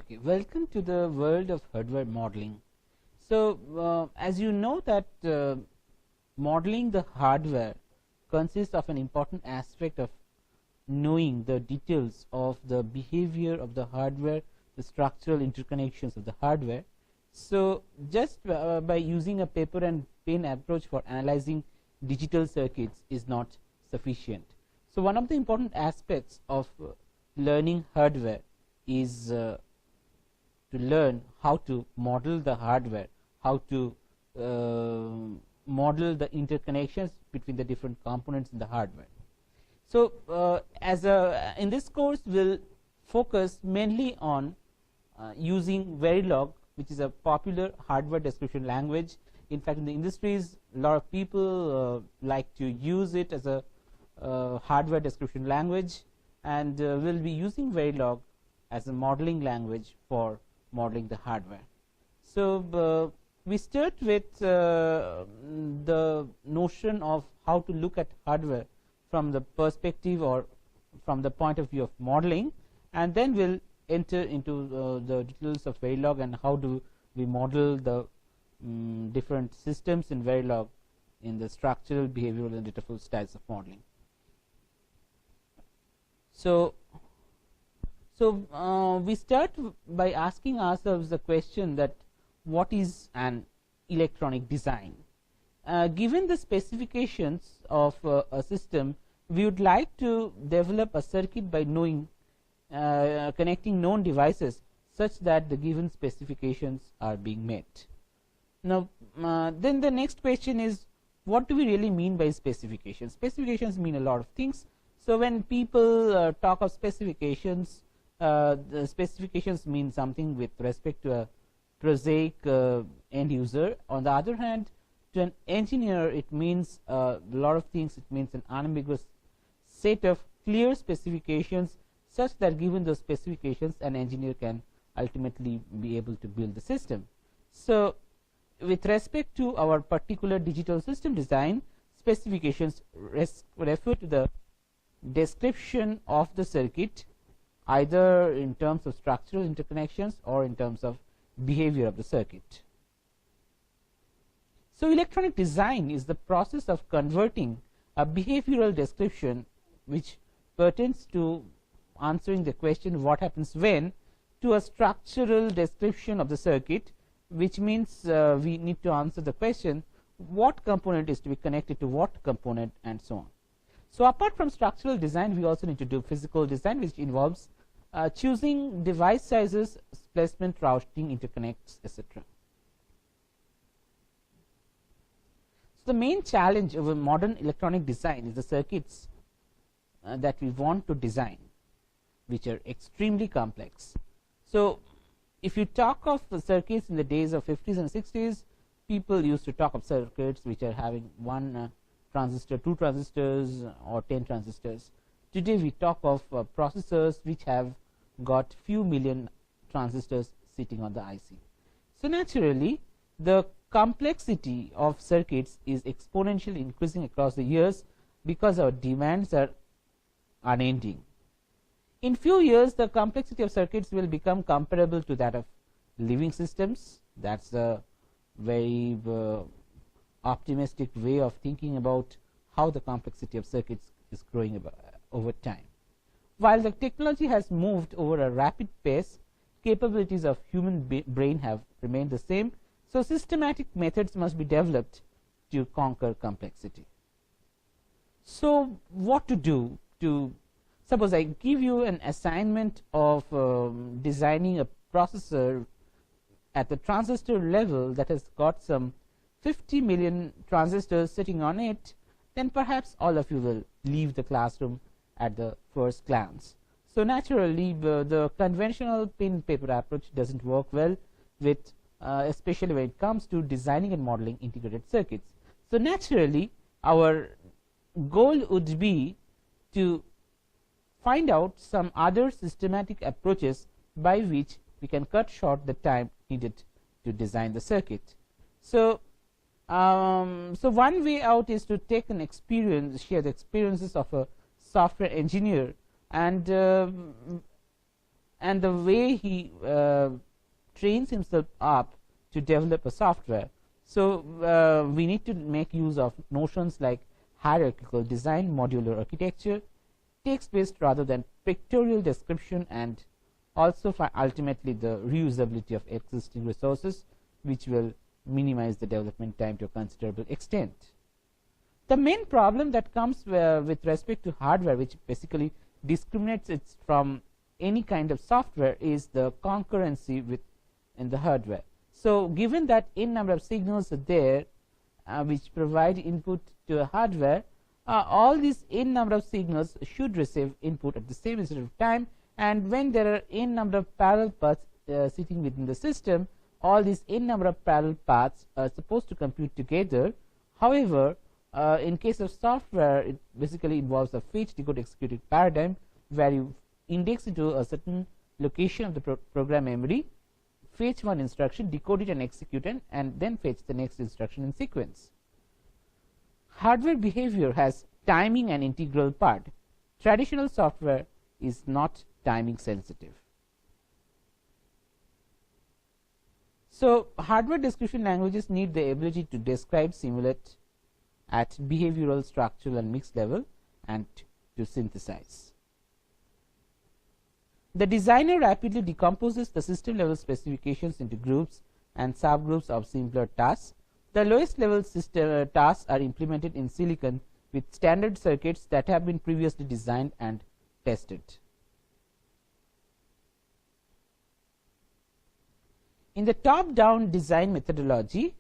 Okay, welcome to the world of hardware modeling. So, as you know that modeling the hardware consists of an important aspect of knowing the details of the behavior of the hardware, the structural interconnections of the hardware. So, just by using a paper and pen approach for analyzing digital circuits is not sufficient. So, one of the important aspects of learning hardware is to learn how to model the hardware, how to model the interconnections between the different components in the hardware. So, in this course we'll focus mainly on using VERILOG, which is a popular hardware description language. In fact, in the industries, a lot of people like to use it as a hardware description language, and we'll be using VERILOG as a modeling language for modeling the hardware. So, we start with the notion of how to look at hardware from the perspective or from the point of view of modeling, and then we'll enter into the details of VERILOG and how do we model the different systems in VERILOG in the structural, behavioral, and data flow styles of modeling. So, we start by asking ourselves the question that what is an electronic design? Given the specifications of a system, we would like to develop a circuit by knowing connecting known devices such that the given specifications are being met. Now, then the next question is, what do we really mean by specifications? Specifications mean a lot of things. So, when people talk of specifications, the specifications mean something with respect to a prosaic end user. On the other hand, to an engineer, it means a lot of things. It means an unambiguous set of clear specifications such that given those specifications, an engineer can ultimately be able to build the system. So, with respect to our particular digital system design, specifications refer to the description of the circuit, either in terms of structural interconnections or in terms of behavior of the circuit. So, electronic design is the process of converting a behavioral description which pertains to answering the question what happens when to a structural description of the circuit, which means we need to answer the question what component is to be connected to what component, and so on. So, apart from structural design, we also need to do physical design, which involves choosing device sizes, placement, routing, interconnects, etc. So, the main challenge of a modern electronic design is the circuits that we want to design, which are extremely complex. So, if you talk of the circuits in the days of 50s and 60s, people used to talk of circuits which are having one transistor, 2 transistors, or 10 transistors. Today, we talk of processors which have got few million transistors sitting on the IC. So, naturally, the complexity of circuits is exponentially increasing across the years because our demands are unending. In few years, the complexity of circuits will become comparable to that of living systems. That is a very optimistic way of thinking about how the complexity of circuits is growing over time. While the technology has moved over a rapid pace, capabilities of human brain have remained the same. So, systematic methods must be developed to conquer complexity. So, what to do to suppose I give you an assignment of designing a processor at the transistor level that has got some 50 million transistors sitting on it, then perhaps all of you will leave the classroom at the first glance. So, naturally, the conventional pen paper approach does not work well with especially when it comes to designing and modeling integrated circuits. So, naturally, our goal would be to find out some other systematic approaches by which we can cut short the time needed to design the circuit. So, one way out is to take an experience, share the experiences of a software engineer, and and the way he trains himself up to develop a software. So we need to make use of notions like hierarchical design, modular architecture, text-based rather than pictorial description, and also for ultimately the reusability of existing resources, which will minimize the development time to a considerable extent. The main problem that comes with respect to hardware, which basically discriminates it from any kind of software, is the concurrency in the hardware. So given that n number of signals are there which provide input to a hardware, all these n number of signals should receive input at the same instant of time, and when there are n number of parallel paths sitting within the system, all these n number of parallel paths are supposed to compute together. However, in case of software, it basically involves a fetch, decode, execute paradigm, where you index into a certain location of the program memory, fetch one instruction, decode it and execute it, and then fetch the next instruction in sequence. Hardware behavior has timing and integral part. Traditional software is not timing sensitive. So hardware description languages need the ability to describe, simulate at behavioral, structural and mixed level, and to synthesize. The designer rapidly decomposes the system level specifications into groups and subgroups of simpler tasks. The lowest level system tasks are implemented in silicon with standard circuits that have been previously designed and tested. In the top-down design methodology,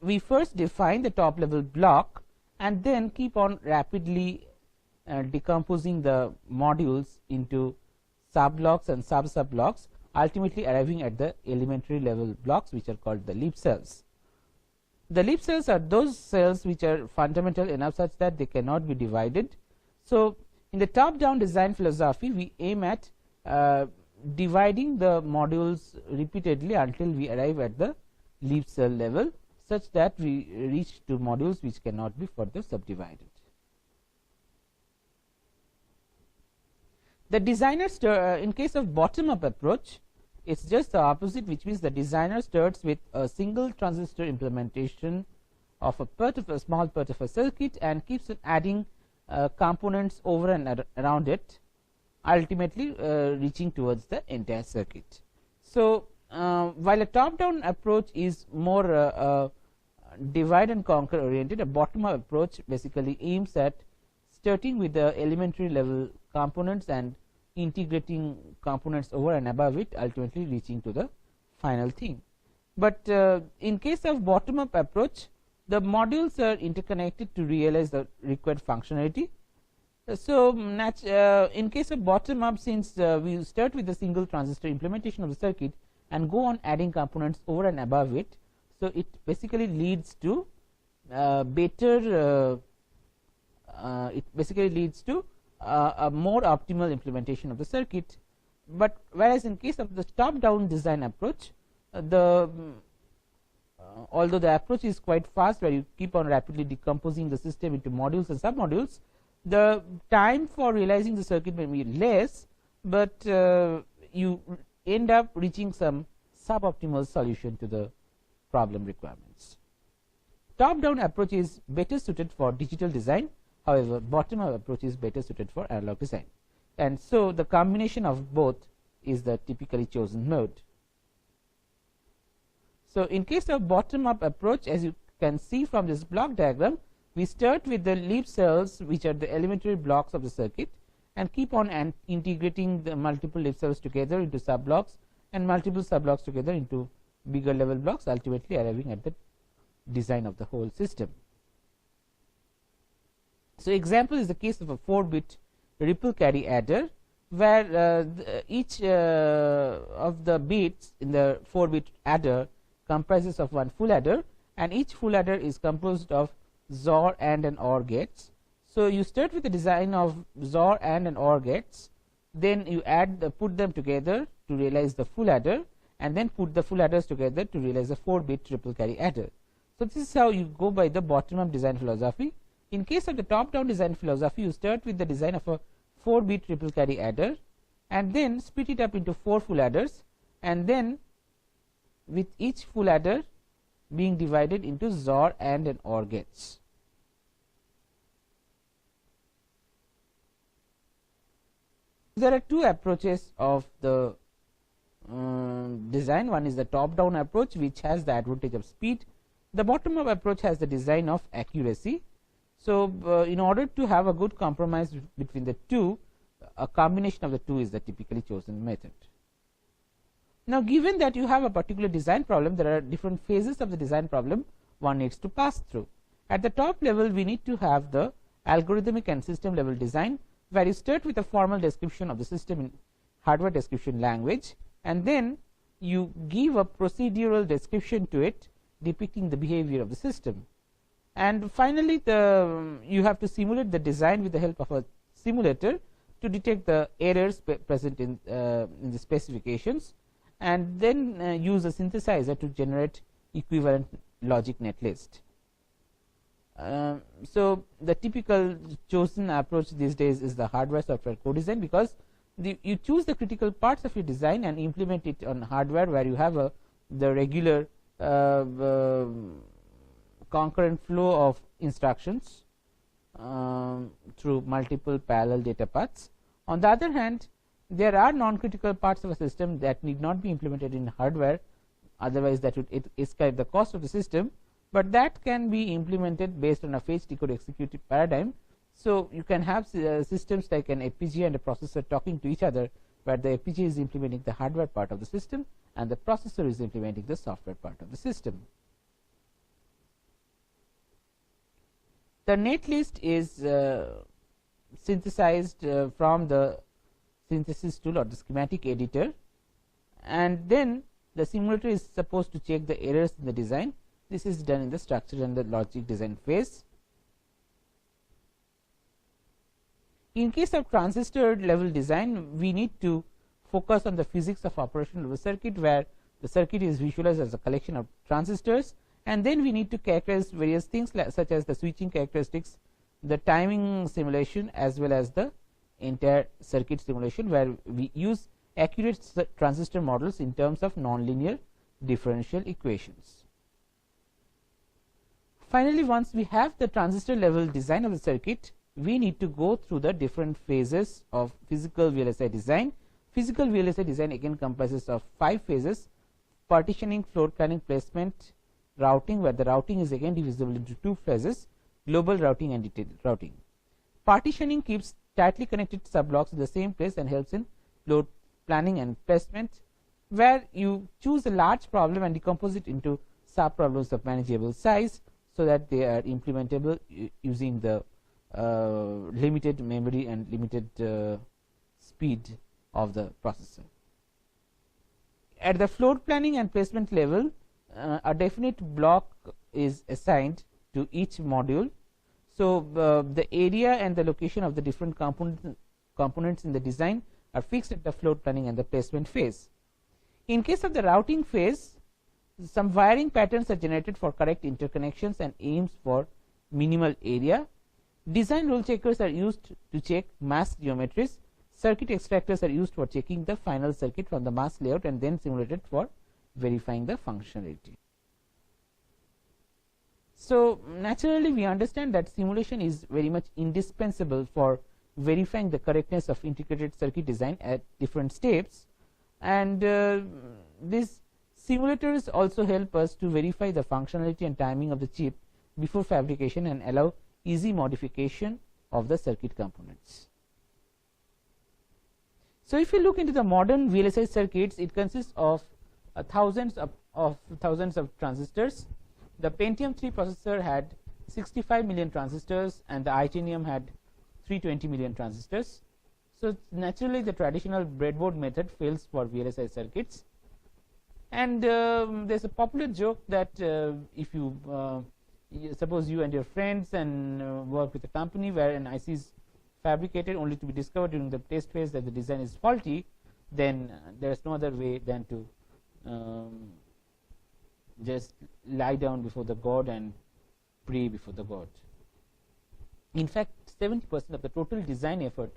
we first define the top level block and then keep on rapidly decomposing the modules into sub-blocks and sub-sub-blocks, ultimately arriving at the elementary level blocks, which are called the leaf cells. The leaf cells are those cells which are fundamental enough such that they cannot be divided. So in the top-down design philosophy, we aim at dividing the modules repeatedly until we arrive at the leaf cell level, such that we reach to modules which cannot be further subdivided. The designer in case of bottom up approach, it is just the opposite, which means the designer starts with a single transistor implementation of a small part of a circuit and keeps on adding components over and around it, ultimately reaching towards the entire circuit. So while a top down approach is more divide and conquer oriented, a bottom up approach basically aims at starting with the elementary level components and integrating components over and above it, ultimately reaching to the final thing. But in case of bottom up approach, the modules are interconnected to realize the required functionality. So in case of bottom up, since we start with the single transistor implementation of the circuit and go on adding components over and above it, so it basically leads to a more optimal implementation of the circuit. But whereas in case of the top down design approach, although the approach is quite fast, where you keep on rapidly decomposing the system into modules and submodules, the time for realizing the circuit may be less, but you end up reaching some suboptimal solution to the problem requirements. Top down approach is better suited for digital design. However, bottom up approach is better suited for analog design, and so the combination of both is the typically chosen mode. So in case of bottom up approach, as you can see from this block diagram, we start with the leaf cells, which are the elementary blocks of the circuit, and keep on integrating the multiple leaf cells together into sub blocks and multiple sub blocks together into bigger level blocks, ultimately arriving at the design of the whole system. So example is the case of a 4-bit ripple carry adder, where each of the bits in the 4-bit adder comprises of one full adder, and each full adder is composed of XOR, AND and OR gates. So you start with the design of XOR, AND and OR gates, then you put them together to realize the full adder, and then put the full adders together to realize a 4-bit ripple carry adder. So this is how you go by the bottom up design philosophy. In case of the top down design philosophy, you start with the design of a 4-bit ripple carry adder, and then split it up into 4 full adders, and then with each full adder being divided into XOR and OR gates. There are two approaches of the design. One is the top down approach, which has the advantage of speed. The bottom up approach has the design of accuracy. So, in order to have a good compromise between the two, a combination of the two is the typically chosen method. Now, given that you have a particular design problem, there are different phases of the design problem one needs to pass through. At the top level, we need to have the algorithmic and system level design, where you start with a formal description of the system in hardware description language, and then you give a procedural description to it depicting the behavior of the system. And finally, you have to simulate the design with the help of a simulator to detect the errors present in the specifications, and then use a synthesizer to generate equivalent logic netlist. So, the typical chosen approach these days is the hardware software co-design, because you choose the critical parts of your design and implement it on hardware, where you have the regular concurrent flow of instructions through multiple parallel data paths. On the other hand, there are non-critical parts of a system that need not be implemented in hardware, otherwise that would escalate the cost of the system, but that can be implemented based on a fetch decode execute paradigm. So, you can have systems like an FPGA and a processor talking to each other, where the FPGA is implementing the hardware part of the system and the processor is implementing the software part of the system. The netlist is synthesized from the synthesis tool or the schematic editor, and then the simulator is supposed to check the errors in the design. This is done in the structure and the logic design phase. In case of transistor level design, we need to focus on the physics of operation of a circuit, where the circuit is visualized as a collection of transistors, and then we need to characterize various things such as the switching characteristics, the timing simulation, as well as the entire circuit simulation, where we use accurate transistor models in terms of nonlinear differential equations. Finally, once we have the transistor level design of the circuit, we need to go through the different phases of physical VLSI design. Physical VLSI design again comprises of 5 phases: partitioning, floor planning, placement, routing, where the routing is again divisible into 2 phases: global routing and detailed routing. Partitioning keeps tightly connected subblocks in the same place and helps in floor planning and placement, where you choose a large problem and decompose it into sub problems of manageable size, so that they are implementable using the limited memory and limited speed of the processor. At the floor planning and placement level, a definite block is assigned to each module. So, the area and the location of the different components in the design are fixed at the floor planning and the placement phase. In case of the routing phase, some wiring patterns are generated for correct interconnections and aims for minimal area. Design rule checkers are used to check mask geometries. Circuit extractors are used for checking the final circuit from the mask layout and then simulated for verifying the functionality. So, naturally, we understand that simulation is very much indispensable for verifying the correctness of integrated circuit design at different steps, and these simulators also help us to verify the functionality and timing of the chip before fabrication and allow easy modification of the circuit components. So, if you look into the modern VLSI circuits, it consists of thousands of transistors. The Pentium 3 processor had 65 million transistors, and the Itanium had 320 million transistors. So, naturally, the traditional breadboard method fails for VLSI circuits, and there is a popular joke that if you suppose you and your friends and work with a company where an IC is fabricated only to be discovered during the test phase that the design is faulty, then there is no other way than to just lie down before the god and pray before the god. In fact, 70% of the total design effort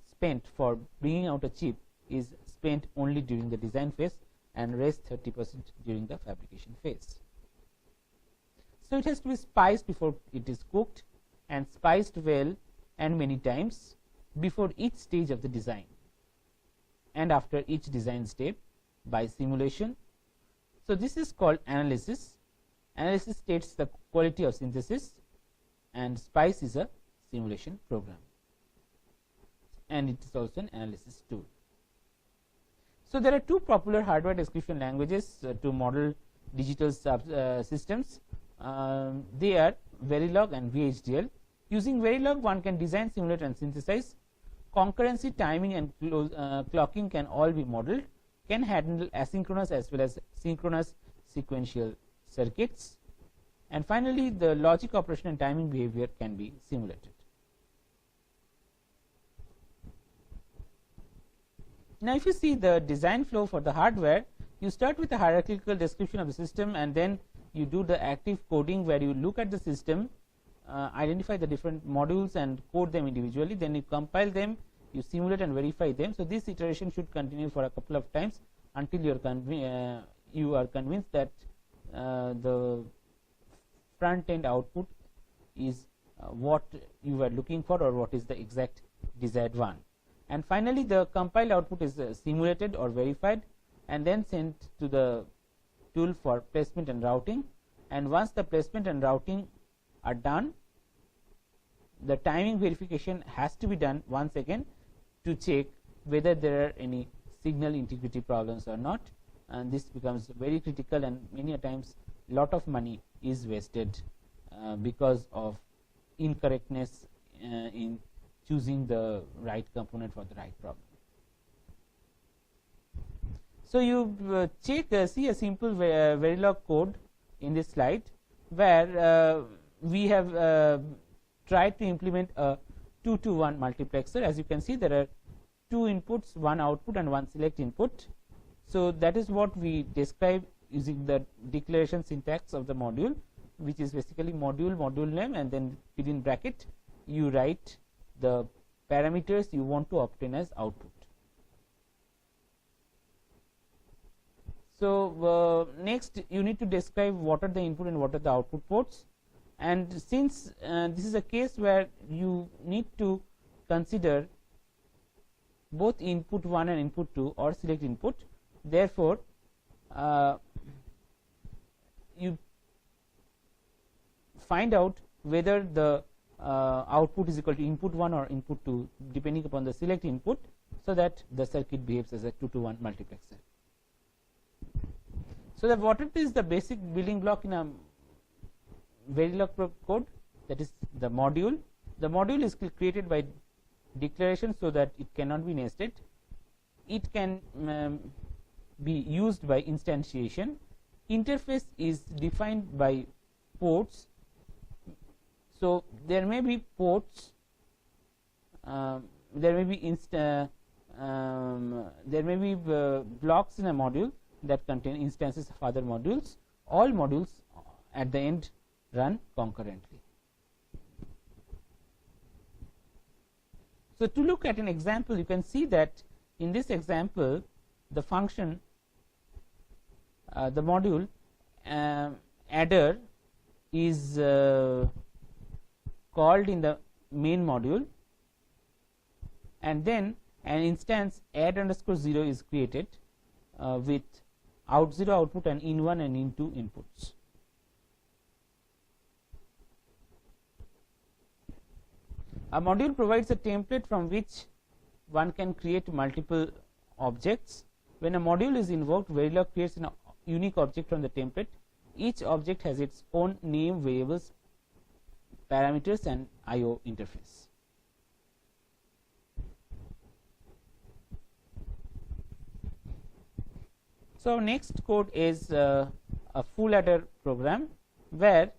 spent for bringing out a chip is spent only during the design phase and rest 30% during the fabrication phase. So, it has to be spiced before it is cooked and spiced well and many times before each stage of the design and after each design step by simulation. So, this is called analysis. Analysis states the quality of synthesis, and SPICE is a simulation program, and it is also an analysis tool. So, there are two popular hardware description languages to model digital systems. They are VERILOG and VHDL. Using VERILOG, one can design, simulate and synthesize. Concurrency, timing and clocking can all be modeled, can handle asynchronous as well as synchronous sequential circuits, and finally, the logic, operation and timing behavior can be simulated. Now, if you see the design flow for the hardware, you start with a hierarchical description of the system, and then you do the active coding where you look at the system, identify the different modules and code them individually, then you compile them, you simulate and verify them. So, this iteration should continue for a couple of times until you are convinced that the front end output is what you are looking for or what is the exact desired one. And finally, the compiled output is simulated or verified and then sent to the tool for placement and routing, and once the placement and routing are done, the timing verification has to be done once again to check whether there are any signal integrity problems or not, and this becomes very critical, and many a times lot of money is wasted because of incorrectness in choosing the right component for the right problem. So, you see a simple VERILOG code in this slide, where we have tried to implement a 2-to-1 multiplexer. As you can see, there are 2 inputs, 1 output and 1 select input. So, that is what we describe using the declaration syntax of the module, which is basically module name, and then within bracket you write the parameters you want to obtain as output. So, next you need to describe what are the input and what are the output ports, and since this is a case where you need to consider both input 1 and input 2 or select input, therefore, you find out whether the output is equal to input 1 or input 2 depending upon the select input, so that the circuit behaves as a 2-to-1 multiplexer. So, what is the basic building block in a VERILOG code? That is the module. The module is created by declaration, so that it cannot be nested. It can be used by instantiation. Interface is defined by ports. So, there may be ports, there may be blocks in a module that contain instances of other modules. All modules at the end run concurrently. So, to look at an example, you can see that in this example the function, the module adder is called in the main module, and then an instance add_0 is created with out0 output and in1 and in2 inputs. A module provides a template from which one can create multiple objects. When a module is invoked, VERILOG creates a unique object from the template. Each object has its own name, variables, parameters and I/O interface. So, next code is a full adder program, where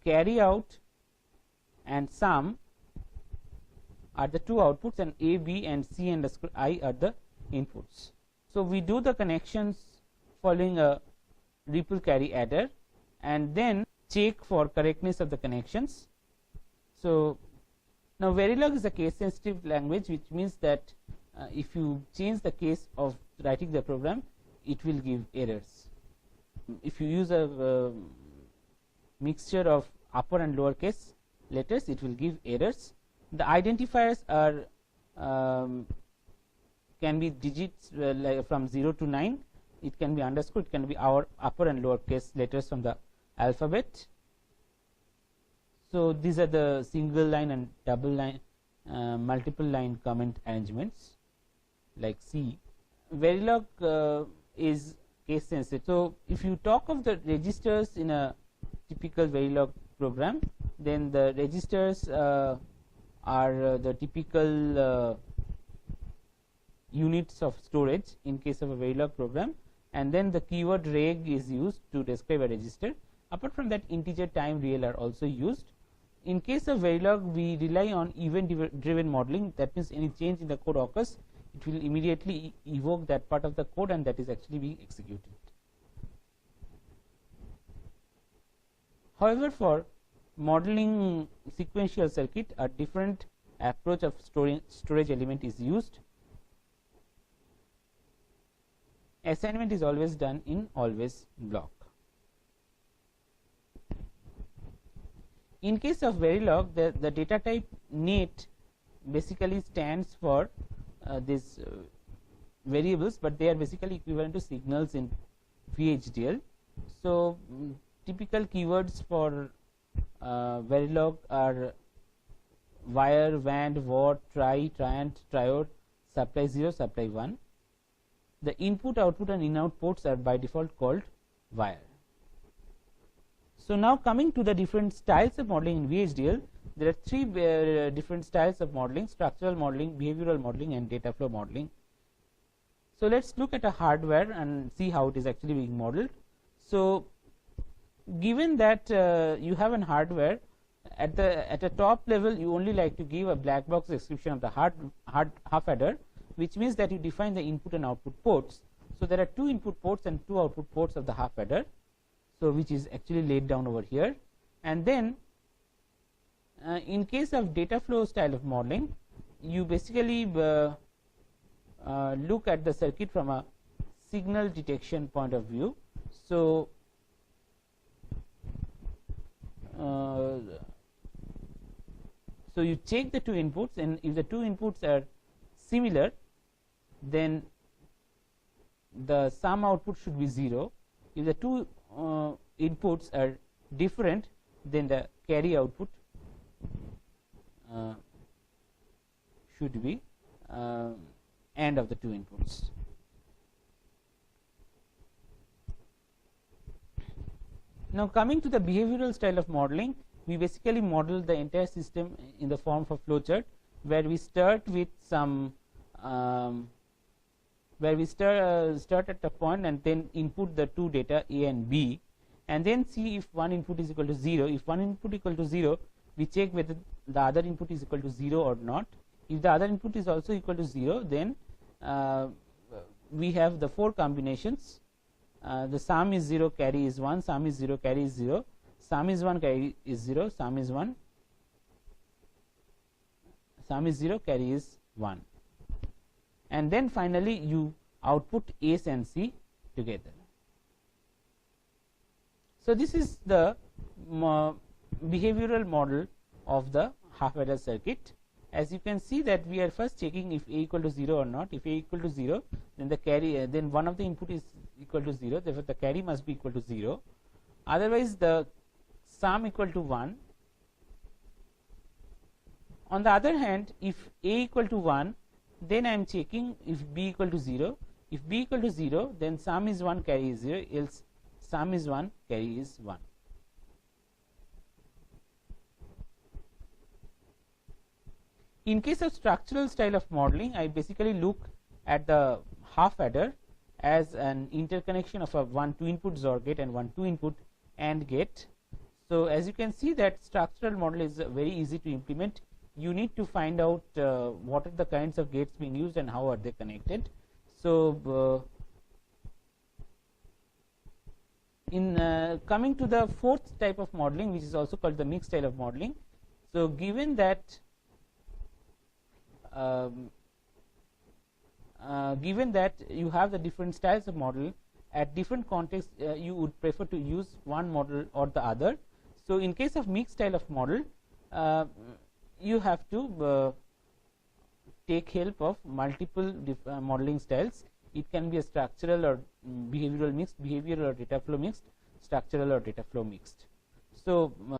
carry out and sum are the 2 outputs, and A, B and C_I are the inputs. So, we do the connections following a ripple carry adder, and then check for correctness of the connections. So, now VERILOG is a case sensitive language, which means that if you change the case of writing the program, it will give errors. If you use a mixture of upper and lower case letters, it will give errors. The identifiers are can be digits like from 0 to 9. It can be underscore, it can be our upper and lower case letters from the alphabet. So these are the single line and double line, multiple line comment arrangements like C. Verilog is case sensitive. So if you talk of the registers in a typical Verilog program, then the registers are the typical units of storage in case of a Verilog program, and then the keyword reg is used to describe a register. Apart from that, integer, time, real are also used. In case of Verilog, we rely on event driven modeling. That means any change in the code occurs, it will immediately evoke that part of the code, and that is actually being executed. However, for modeling sequential circuit, a different approach of storage element is used. Assignment is always done in always block. In case of Verilog, the data type net basically stands for these variables, but they are basically equivalent to signals in VHDL. So typical keywords for Verilog are wire, wand, watt, try, triant, triode, supply 0, supply 1. The input, output and in-out ports are by default called wire. So now coming to the different styles of modeling in VHDL, there are three different styles of modeling: structural modeling, behavioral modeling and data flow modeling. So let's look at a hardware and see how it is actually being modeled. So given that you have an hardware, at the top level you only like to give a black box description of the half adder, which means that you define the input and output ports. So there are 2 input ports and 2 output ports of the half adder, so which is actually laid down over here. And then in case of data flow style of modeling, you basically look at the circuit from a signal detection point of view. So so you check the 2 inputs, and if the 2 inputs are similar, then the sum output should be 0. If the 2 inputs are different, then the carry output should be AND of the 2 inputs. Now coming to the behavioral style of modeling, we basically model the entire system in the form of a flowchart, where we start with some start at a point and then input the 2 data A and B, and then see if one input is equal to 0. If one input equal to 0, we check whether the other input is equal to 0 or not. If the other input is also equal to 0, then we have the 4 combinations. The sum is 0, carry is 1, sum is 0, carry is 0, sum is 1, carry is 0, sum is 1, sum is 0, carry is 1, and then finally you output S and C together. So this is the behavioral model of the half adder circuit. As you can see that we are first checking if A equal to 0 or not. If A equal to 0, then the carry then one of the input is equal to 0, therefore the carry must be equal to 0. Otherwise the sum equal to 1. On the other hand, if A equal to 1, then I am checking if B equal to 0. If B equal to 0, then sum is 1, carry is 0, else sum is 1, carry is 1. In case of structural style of modeling, I basically look at the half adder as an interconnection of a 1 2 input XOR gate and 1 2 input AND gate. So as you can see that structural model is very easy to implement. You need to find out what are the kinds of gates being used and how are they connected. So in coming to the 4th type of modeling, which is also called the mixed style of modeling. So given that given that you have the different styles of model at different contexts, you would prefer to use one model or the other. So, in case of mixed style of model, you have to take help of multiple modeling styles. It can be a structural or behavioral mixed, behavioral or data flow mixed, structural or data flow mixed. So,